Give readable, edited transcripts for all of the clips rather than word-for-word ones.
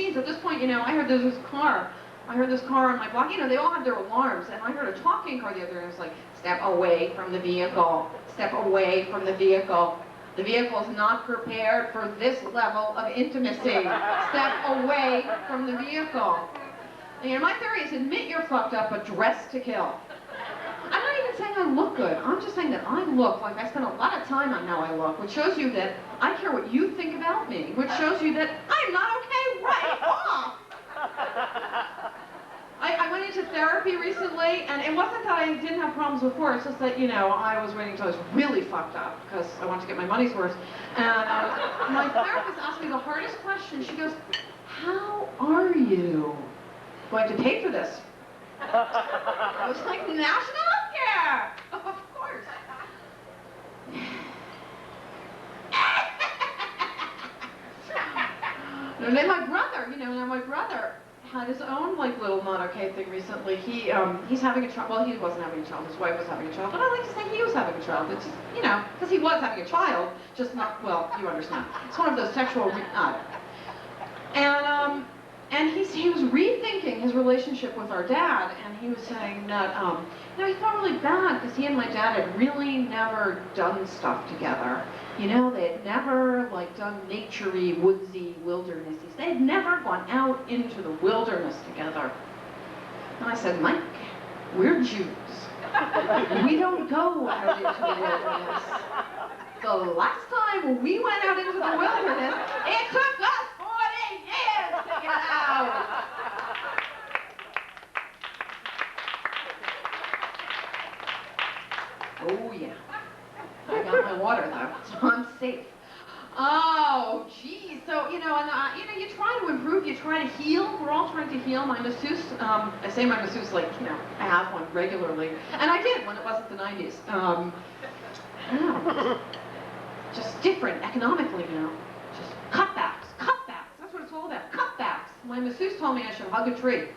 machines. At this point, I heard this car on my block. They all have their alarms, and I heard a talking car the other day, and it was like, step away from the vehicle, step away from the vehicle. The vehicle is not prepared for this level of intimacy. Step away from the vehicle. And my theory is admit you're fucked up, but dress to kill. I'm not even saying I look good. I'm just saying that I look like I spend a lot of time on how I look, which shows you that I care what you think about me, which shows you that I'm not okay right off. I went into therapy recently, and it wasn't that I didn't have problems before, it's just that, I was waiting until I was really fucked up, because I wanted to get my money's worth. And my therapist asked me the hardest question. She goes, how are you going to pay for this? I was like, national health care! Of course. And then my brother, had his own little not okay thing recently. He's having a child. Well, he wasn't having a child. His wife was having a child. But I like to say he was having a child. It's just, because he was having a child, just not, well, you understand. It's one of those sexual, and he was rethinking his relationship with our dad, and he was saying that, he felt really bad because he and my dad had really never done stuff together. They had never, done nature-y, woodsy, wildernessy. They had never gone out into the wilderness together. And I said, Mike, we're Jews. We don't go out into the wilderness. The last time we went out into the wilderness, it took us 40 years to get out. Oh, yeah. I got my water, though, so I'm safe. Oh, geez. So, you try to improve, you try to heal. We're all trying to heal. My masseuse, I say my masseuse I have one regularly. And I did when it wasn't the 90s. Just different economically, Just cutbacks. That's what it's all about, cutbacks. My masseuse told me I should hug a tree.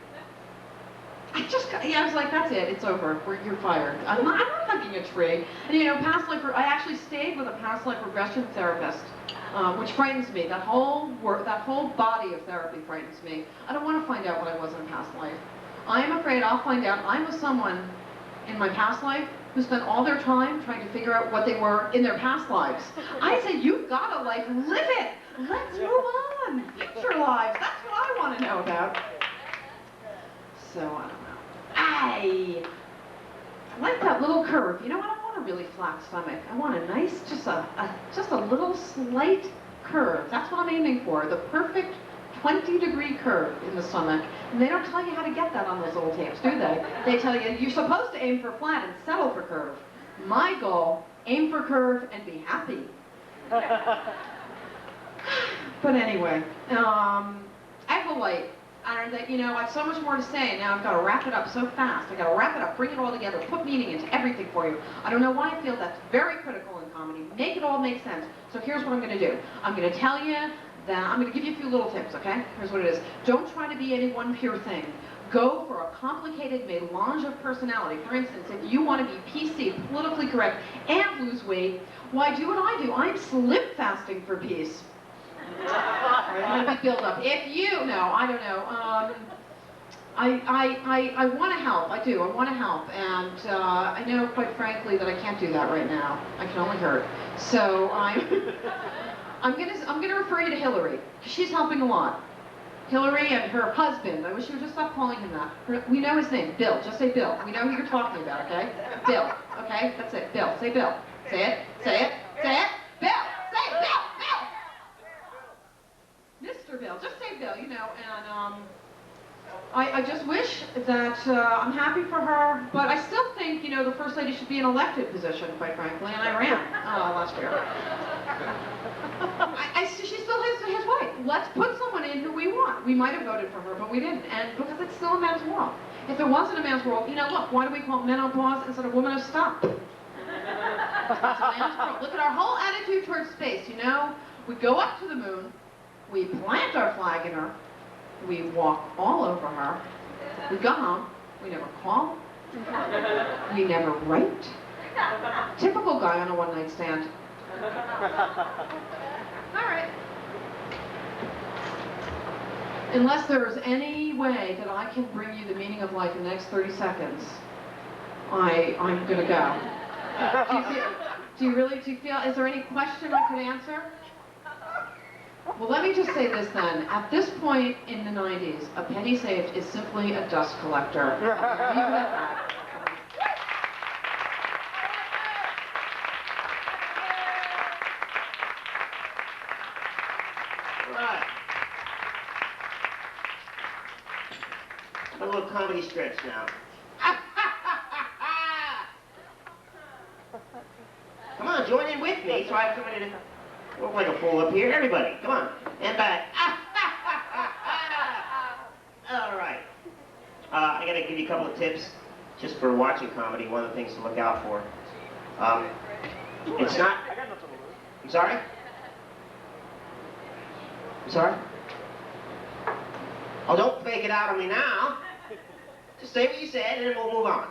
I was like, that's it, it's over, you're fired. I'm not hugging a tree. And I actually stayed with a past life regression therapist, which frightens me. That whole body of therapy frightens me. I don't want to find out what I was in a past life. I am afraid I'll find out I was someone in my past life who spent all their time trying to figure out what they were in their past lives. I say, you've got to live it. Let's move on. Picture lives. That's what I want to know about. So, I don't know. I like that little curve. I don't want a really flat stomach. I want a nice, just a little slight curve. That's what I'm aiming for. The perfect 20-degree curve in the stomach. And they don't tell you how to get that on those little tapes, do they? They tell you you're supposed to aim for flat and settle for curve. My goal, aim for curve and be happy. But anyway, I have a light. And that, I have so much more to say, and now I've got to wrap it up so fast. I've got to wrap it up, bring it all together, put meaning into everything for you. I don't know why I feel that's very critical in comedy. Make it all make sense. So here's what I'm going to do. I'm going to tell you that, I'm going to give you a few little tips, okay? Here's what it is. Don't try to be any one pure thing. Go for a complicated melange of personality. For instance, if you want to be PC, politically correct, and lose weight, why do what I do? I'm slim fasting for peace. Right, let me build up. If you know, I don't know. I want to help. I do. I want to help, and I know, quite frankly, that I can't do that right now. I can only hurt. So I'm gonna refer you to Hillary. She's helping a lot. Hillary and her husband. I wish you would just stop calling him that. We know his name. Bill. Just say Bill. We know who you're talking about. Okay? Bill. Okay? That's it. Bill. Say Bill. Say it. Say it. Say it. Bill. Say it. Bill. Mr. Bill, just say Bill, and I just wish that I'm happy for her, but I still think, the First Lady should be an elected position, quite frankly, and I ran last year. She still has his way. Let's put someone in who we want. We might have voted for her, but we didn't, and because it's still a man's world. If it wasn't a man's world, look, why do we call it menopause instead of woman of stop? It's a man's world. Look at our whole attitude towards space, we go up to the moon, we plant our flag in her, we walk all over her, we go home, we never call, we never write. Typical guy on a one-night stand. All right. Unless there's any way that I can bring you the meaning of life in the next 30 seconds, I'm gonna go. Do you feel, is there any question I could answer? Well, let me just say this then. At this point in the 90s, a penny saved is simply a dust collector. Leave it at that. Right. A little comedy stretch now. Come on, join in with me so I have somebody to look like a fool up here. Everybody, come on. And back. All right. I gotta give you a couple of tips just for watching comedy. One of the things to look out for. It's not... I'm sorry? I'm sorry? Oh, don't fake it out on me now. Just say what you said and then we'll move on.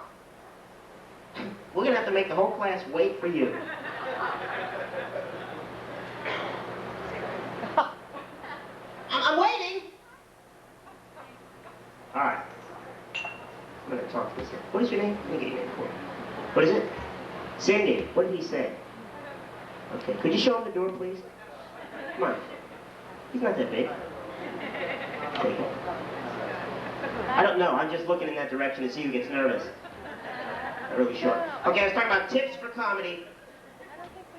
We're gonna have to make the whole class wait for you. I'm waiting. All right. I'm gonna talk to this guy. What is your name? Let me get your name for you. What is it? Cindy. What did he say? Okay. Could you show him the door, please? Come on. He's not that big. Take it. I don't know. I'm just looking in that direction to see who gets nervous. Not really sure. Okay, I was talking about tips for comedy.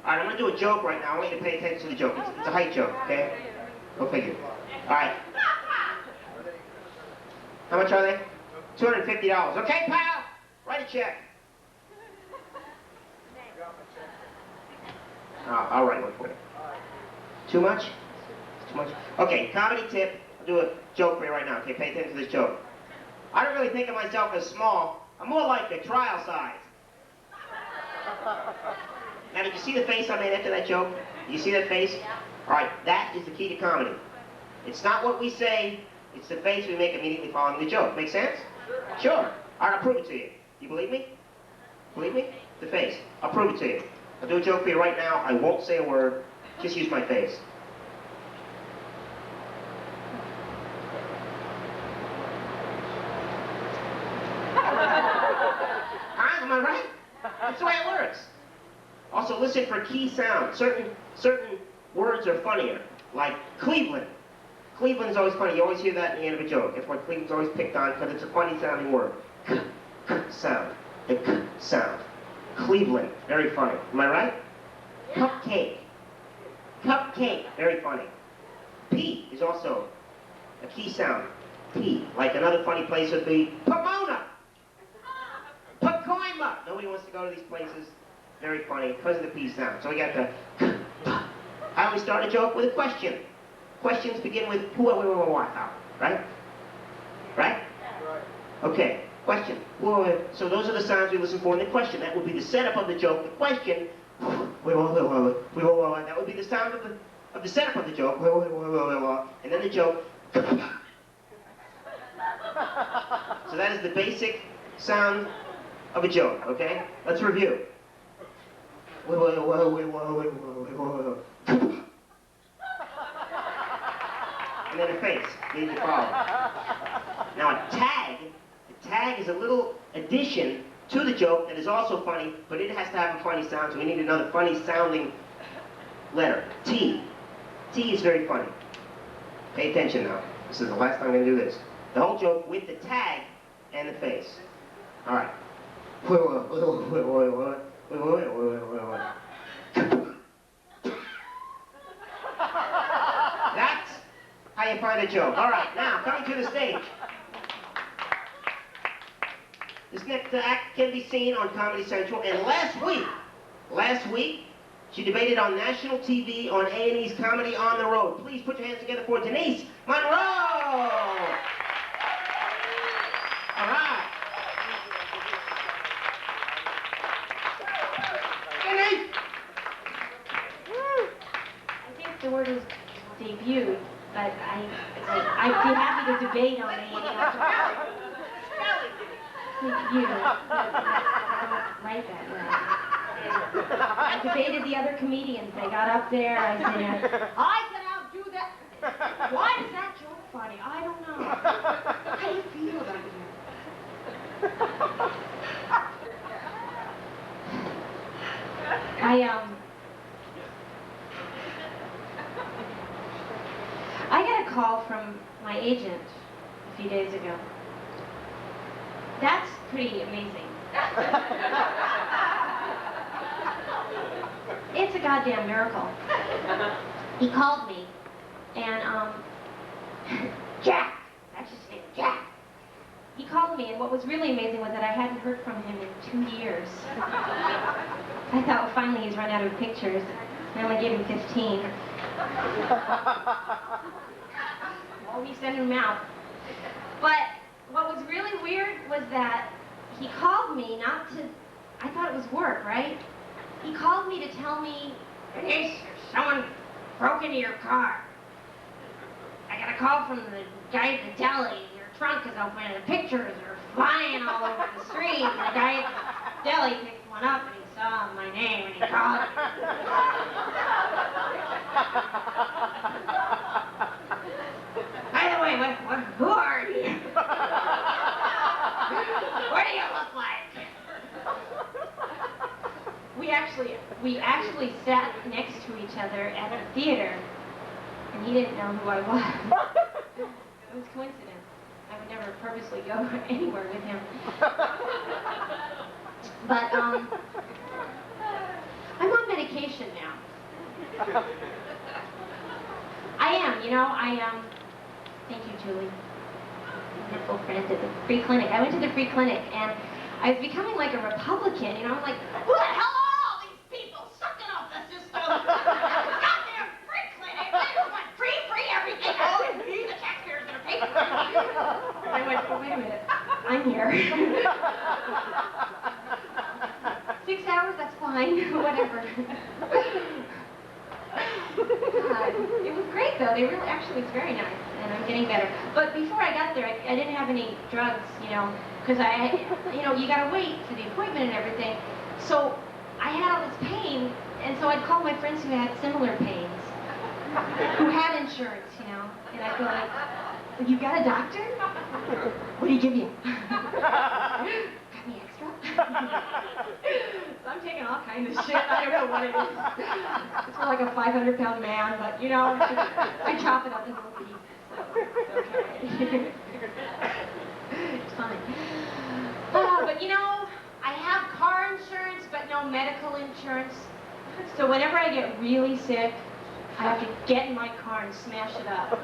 All right, I'm going to do a joke right now. I want you to pay attention to the joke. It's a height joke, okay? Go figure. All right. How much are they? $250. Okay, pal? Write a check. I'll write one for you. Too much? Too much? Okay, comedy tip. I'll do a joke for you right now. Okay, pay attention to this joke. I don't really think of myself as small. I'm more like a trial size. Now, did you see the face I made after that joke? You see that face? All right, that is the key to comedy. It's not what we say, it's the face we make immediately following the joke. Make sense? Sure. All right, I'll prove it to you. You believe me? Believe me? The face. I'll prove it to you. I'll do a joke for you right now. I won't say a word. Just use my face. Am I right? That's the way it works. Also, listen for key sounds. Certain words are funnier, like Cleveland. Cleveland is always funny. You always hear that in the end of a joke. That's why Cleveland's always picked on, because it's a funny sounding word. Sound. The k sound. Cleveland. Very funny. Am I right? Cupcake. Cupcake. Very funny. P is also a key sound. P. Like another funny place would be Pomona. Pacoima. Nobody wants to go to these places. Very funny because of the P sound. So we got the I always start a joke with a question. Questions begin with who, what, how. Right? Right? Okay. Question. So those are the sounds we listen for in the question. That would be the setup of the joke. The question. That would be the sound of the setup of the joke. And then the joke. So that is the basic sound of a joke, okay? Let's review. And then a face. Need to follow. Now a tag is a little addition to the joke that is also funny, but it has to have a funny sound, so we need another funny sounding letter. T. T is very funny. Pay attention now. This is the last time I'm going to do this. The whole joke with the tag and the face. All right. That's how you find a joke. All right, now, coming to the stage. This next act can be seen on Comedy Central, and last week, she debated on national TV on A&E's Comedy on the Road. Please put your hands together for Denise Munro! All right. Denise! I think the word is debuted, but I'd be happy to debate on A&E. You don't like that, right? I debated the other comedians. They got up there. I said, I can outdo that. Why does that joke funny. I don't know. How do you feel about it? I got a call from my agent a few days ago. That's pretty amazing. It's a goddamn miracle. He called me, and, Jack! That's his name, Jack. He called me, and what was really amazing was that I hadn't heard from him in 2 years. I thought, well, finally he's run out of pictures. I only gave him 15. Well, we sent him out. But what was really weird was that he called me not to, I thought it was work, right? He called me to tell me, Denise, someone broke into your car. I got a call from the guy at the deli. Your trunk is open and the pictures are flying all over the street. And the guy at the deli picked one up and he saw my name and he called me. By the way, who are you? What do you look like? We actually sat next to each other at the theater, and he didn't know who I was. It was coincidence. I would never purposely go anywhere with him. But I'm on medication now. I am, thank you, Julie. Wonderful friend at the free clinic. I went to the free clinic, and I was becoming like a Republican, I'm like, who the hell are all these people sucking off the system? Goddamn free clinic! They just want free everything! Oh, and we, the taxpayers, are paying for it. And I went, oh, wait a minute, I'm here. 6 hours, that's fine, whatever. God, it was great though. They really, actually, it's very nice, and I'm getting better. But before I got there, I didn't have any drugs, because you gotta wait for the appointment and everything. So I had all this pain, and so I'd call my friends who had similar pains, who had insurance, and I'd go like, you got a doctor? What do you give you? Got me extra? So I'm taking all kinds of shit. I don't know what it is. It's more like a 500-pound man, but I chop it up in little pieces, so it's okay. It's fine. But I have car insurance, but no medical insurance. So whenever I get really sick, I have to get in my car and smash it up.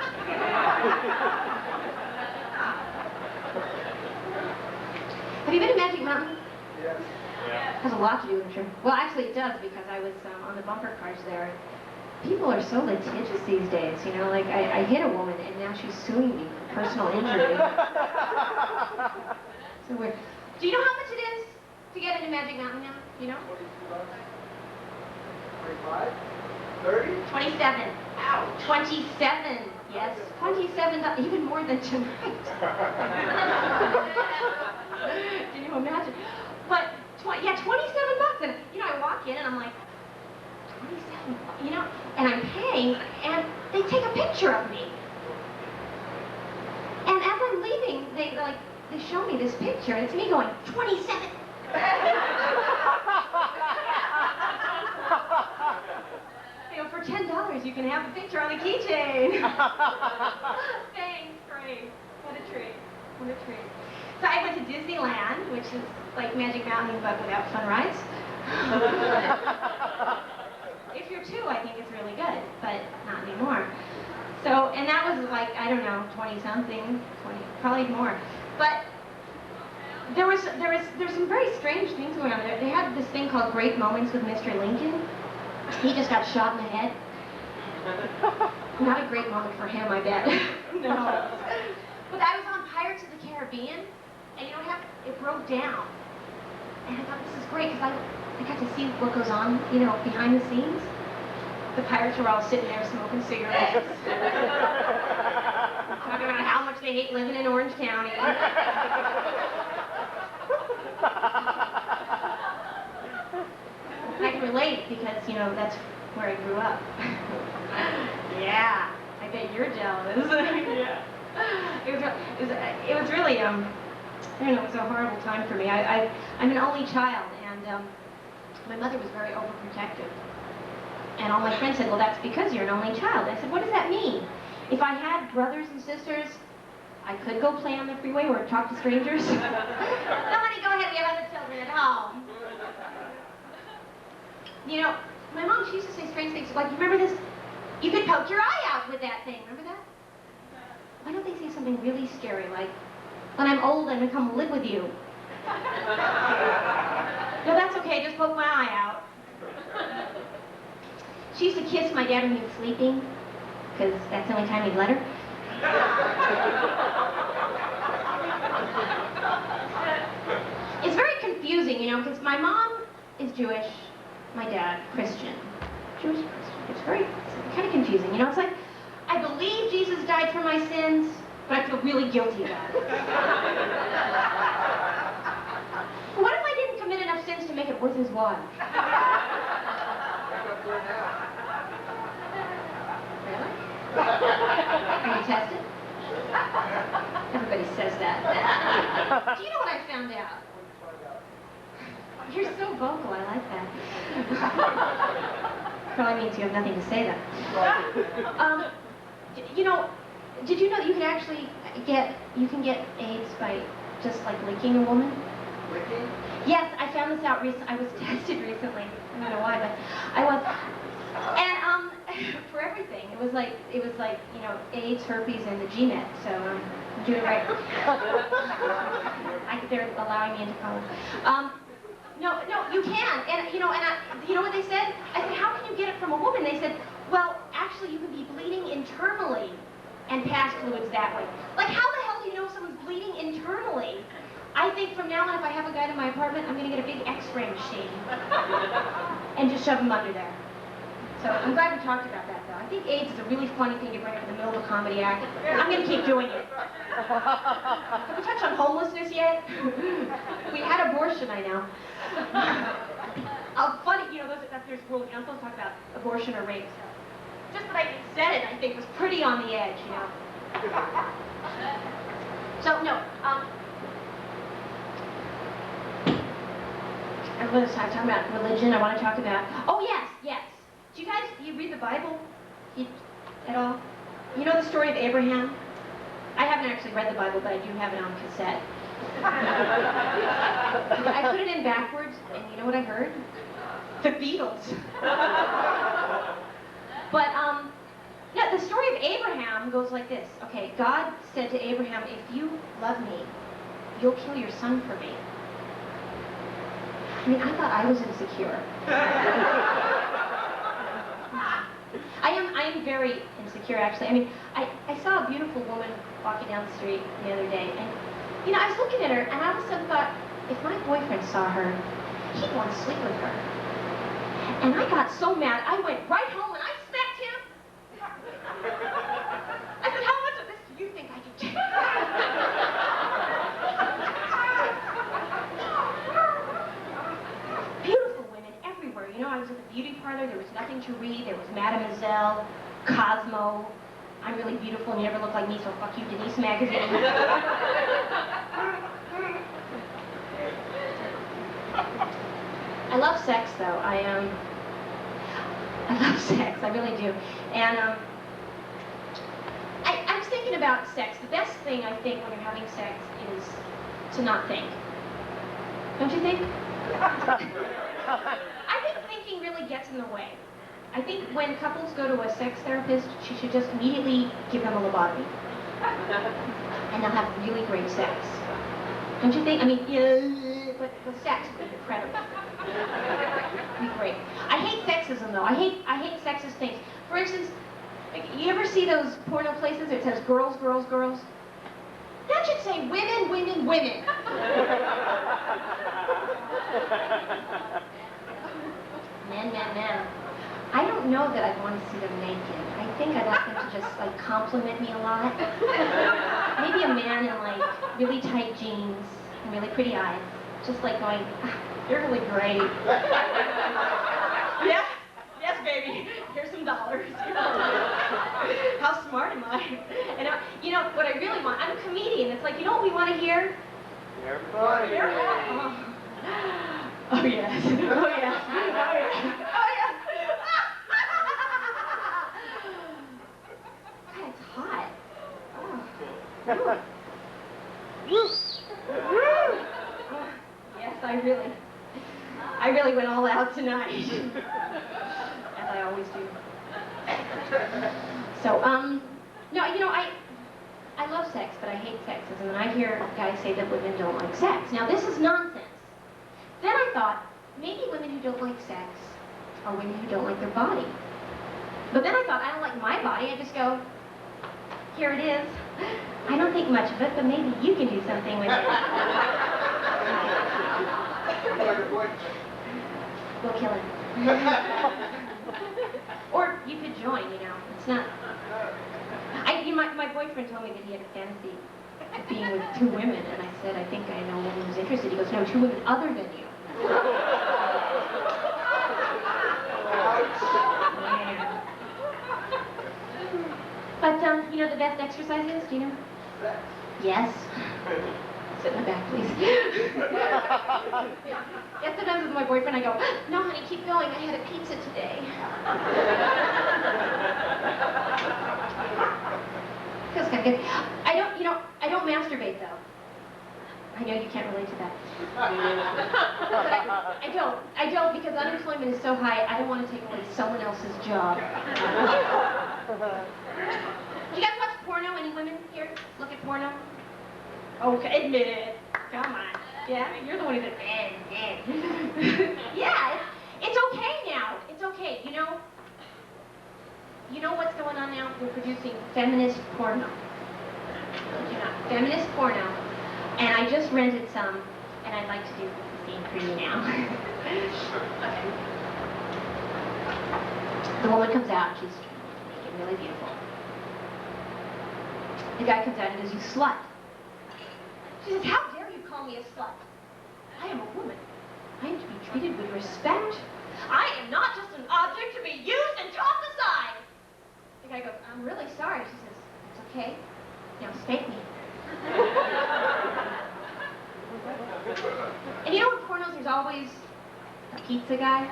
Have you been to Magic Mountain? Yes. Yeah. It has a lot to do with insurance. Well, actually it does, because I was on the bumper cars there. People are so litigious these days, like I hit a woman and now she's suing me for personal injury. So weird. Do you know how much it is to get into Magic Mountain now? Do you know? 25? 30? 27. Ow. 27. Yes. 27. Even more than tonight. Can you imagine? But 27 bucks, and I walk in and I'm like, 27, and I'm paying, and they take a picture of me. And as I'm leaving, they show me this picture, and it's me going, 27. For $10, you can have a picture on a keychain. Thanks, great. What a treat. What a treat. So I went to Disneyland, which is like Magic Mountain, but without fun rides. If you're 2, I think it's really good, but not anymore. So, and that was like, I don't know, 20-something, probably more. But there's some very strange things going on there. They had this thing called Great Moments with Mr. Lincoln. He just got shot in the head. Not a great moment for him, I bet. No. But I was on Pirates of the Caribbean, and it broke down. And I thought, this is great, because I got to see what goes on, behind the scenes. The pirates were all sitting there smoking cigarettes. Talking about how much they hate living in Orange County. I can relate, because, that's where I grew up. Yeah, I bet you're jealous. Yeah. It was really, I don't know, it was a horrible time for me. I'm an only child, and my mother was very overprotective. And all my friends said, well, that's because you're an only child. I said, what does that mean? If I had brothers and sisters, I could go play on the freeway or talk to strangers. No, honey, go ahead. We have other children at home. You know, my mom, she used to say strange things like, you remember this? You could poke your eye out with that thing. Remember that? Why don't they say something really scary, like, when I'm old, I'm going to come live with you? No, that's okay. Just poke my eye out. She used to kiss my dad when he was sleeping, because that's the only time he'd let her. It's very confusing, you know, because my mom is Jewish, my dad, Christian. Jewish, Christian. It's kind of confusing, you know. It's like, I believe Jesus died for my sins, but I feel really guilty about it. What if I didn't commit enough sins to make it worth his while? Really? Are you tested? Everybody says that. Do you know what I found out? You're so vocal, I like that. Probably means you have nothing to say then. You know, did you know that you can actually get AIDS by just like licking a woman? Licking? Yes, I found this out recently. I was tested recently. I don't know why, but I was. And for everything, it was like you know, AIDS, herpes, and the GNet. So I'm doing it right. They're allowing me into college. No, you can. And you know what they said? I said, how can you get it from a woman? They said, well, actually, you can be bleeding internally and pass fluids that way. Like, how the hell do you know if someone's bleeding internally? I think from now on, if I have a guy in my apartment, I'm going to get a big X-ray machine and just shove him under there. So I'm glad we talked about that, though. I think AIDS is a really funny thing to bring up in the middle of a comedy act. I'm going to keep doing it. Have we touched on homelessness yet? We had abortion, I know. Funny, you know, there's rules. You're not supposed to talk about abortion or rape. So. Just that I said it, I think, was pretty on the edge, you know. So, no, I was talking about religion. I want to talk about, oh, yes. Do you read the Bible at all? You know the story of Abraham? I haven't actually read the Bible, but I do have it on cassette. I put it in backwards, and you know what I heard? The Beatles. But, yeah, the story of Abraham goes like this. Okay, God said to Abraham, if you love me, you'll kill your son for me. I mean, I thought I was insecure. I am very insecure, actually. I mean, I saw a beautiful woman walking down the street the other day, and, you know, I was looking at her, and I all of a sudden thought, if my boyfriend saw her, he'd want to sleep with her. And I got so mad, I went right home and I smacked him. I said, how much of this do you think I can take? Beautiful women everywhere. You know, I was at the beauty parlor, there was nothing to read, there was Mademoiselle, Cosmo, I'm really beautiful and you never look like me, so fuck you, Denise magazine. I love sex, though. I love sex. I really do. And I was thinking about sex. The best thing, I think, when you're having sex is to not think. Don't you think? I think thinking really gets in the way. I think when couples go to a sex therapist, she should just immediately give them a lobotomy. And they'll have really great sex. Don't you think? I mean, yeah, but the sex would be incredible. It'd be great. I hate sexism, though. I hate sexist things. For instance, you ever see those porno places that says girls, girls, girls? That should say women, women, women. Men, men, men. I don't know that I'd want to see them naked. I think I'd like them to just, like, compliment me a lot. Maybe a man in, like, really tight jeans and really pretty eyes. Just, like, going, you're really great. Yes, baby. Here's some dollars. How smart am I? And you know what I really want? I'm a comedian. It's like, you know what we want to hear? You're funny. Oh yes. Oh yes. Oh yes. Oh yes. God, it's hot. Oh. Yes, I really went all out tonight. As I always do. So, no, you know, I love sex, but I hate sexism, and I hear guys say that women don't like sex. Now, this is nonsense. Then I thought, maybe women who don't like sex are women who don't like their body. But then I thought, I don't like my body. I just go, here it is. I don't think much of it, but maybe you can do something with it. We'll kill him. Or you could join, you know. It's not... my boyfriend told me that he had a fantasy of being with 2 women, and I said, I think I know a woman who's interested. He goes, no, 2 women other than you. Yeah. But, you know the best exercise is? Do you know? Yes. Sit in the back, please. Yes, sometimes with my boyfriend, I go, no, honey, keep going. I had a pizza today. Feels kind of good. I don't masturbate, though. I know you can't relate to that. But I don't, because unemployment is so high, I don't want to take away someone else's job. Do you guys watch porno? Any women here look at porno? Okay, admit it. Come on. Yeah, you're the one who said, yeah, it's okay now. It's okay. You know what's going on now? We're producing feminist porno. You know, feminist porno. And I just rented some, and I'd like to do the scene for you now. The woman comes out, she's looking really beautiful. The guy comes out and goes, you slut. She says, how dare you call me a slut? I am a woman. I am to be treated with respect. I am not just an object to be used and tossed aside. The guy goes, I'm really sorry. She says, it's okay. Now spank me. And you know in pornos there's always a pizza guy?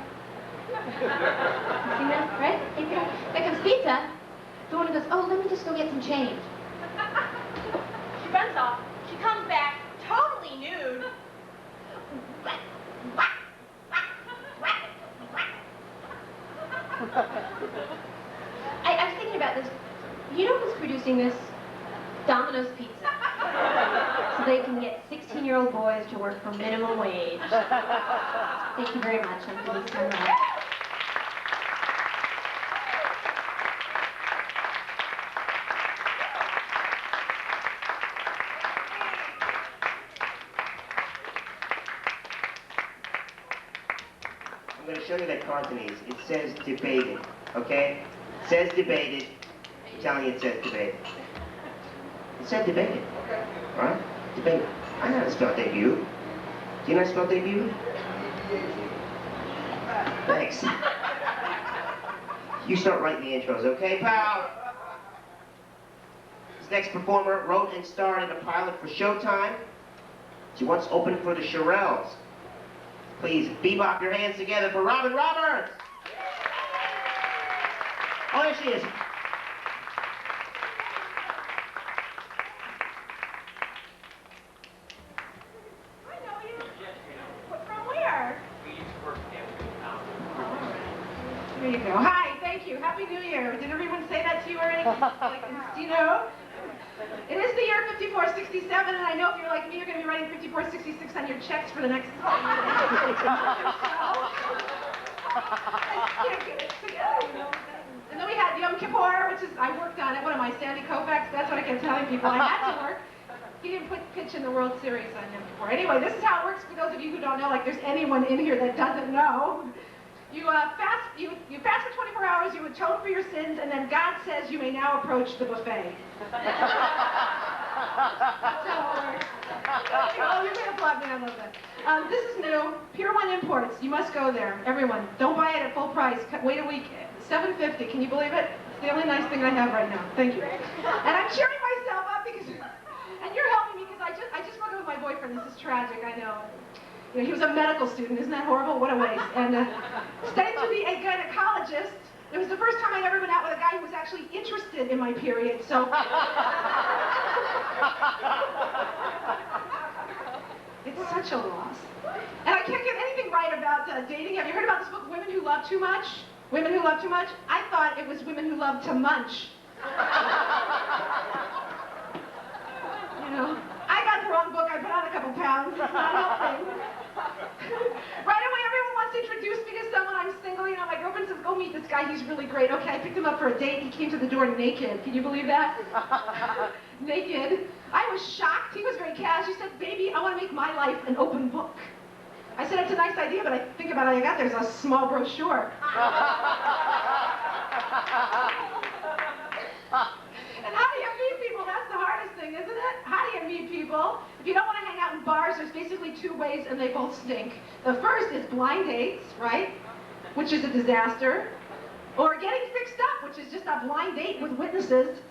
You seen that, right? There comes pizza. The woman goes, oh, let me just go get some change. She runs off. She comes back, totally nude. I was thinking about this. You know who's producing this? Domino's Pizza. So they can get 16-year-old boys to work for minimum wage. Thank you very much. I'm Denise Munro Robb. I'm going to show you that card, Denise. It says debated, okay? It says debated. I'm telling you it says debated. It said debated. Okay. All right? Debated. I know how to spell debut. Do you know how to spell debut? Thanks. You start writing the intros, okay, pal? This next performer wrote and starred in a pilot for Showtime. She once opened for the Shirelles. Please bebop your hands together for Robin Roberts. Oh, there she is. I know you. From where? There you go. Hi, thank you. Happy New Year. Did everyone say that to you already? Like, do you know? It is the year 5467, and I know if you're like me, you're going to be writing 5466 on your checks for the next I can't get it together, you know. And then we had Yom Kippur, which is, I worked on it. What am I, Sandy Koufax? That's what I kept telling people. I had to work. He didn't pitch in the World Series on Yom Kippur. Anyway, this is how it works for those of you who don't know, like there's anyone in here that doesn't know. You fast for 24 hours, you atone for your sins, and then God says you may now approach the buffet. That's how it works. Oh, you're going to applaud me, I love that. This is new, Pier 1 Imports. You must go there, everyone. Don't buy it at full price. Wait a week, $7.50. Can you believe it? It's the the only nice thing I have right now. Thank you. And I'm cheering myself up because, and you're helping me because I just broke up with my boyfriend. This is tragic, I know. You know, he was a medical student. Isn't that horrible? What a waste. And studied to be a gynecologist. It was the first time I'd ever been out with a guy who was actually interested in my period. So it's such a loss. And I can't get anything right about dating. Have you heard about this book, Women Who Love Too Much? Women Who Love Too Much? I thought it was Women Who Love to Munch. You know, I got the wrong book. I put on a couple pounds. It's not helping. Right away, everyone wants to introduce me to someone. I'm single. You know, my girlfriend says, go meet this guy. He's really great. Okay, I picked him up for a date. He came to the door naked. Can you believe that? Naked. I was shocked. He was very casual. He said, baby, I want to make my life an open book. I said, it's a nice idea, but I think about it, I got there's a small brochure. And how do you meet people? That's the hardest thing, isn't it? How do you meet people? If you don't want to hang out in bars, there's basically two ways, and they both stink. The first is blind dates, right? Which is a disaster. Or getting fixed up, which is just a blind date with witnesses.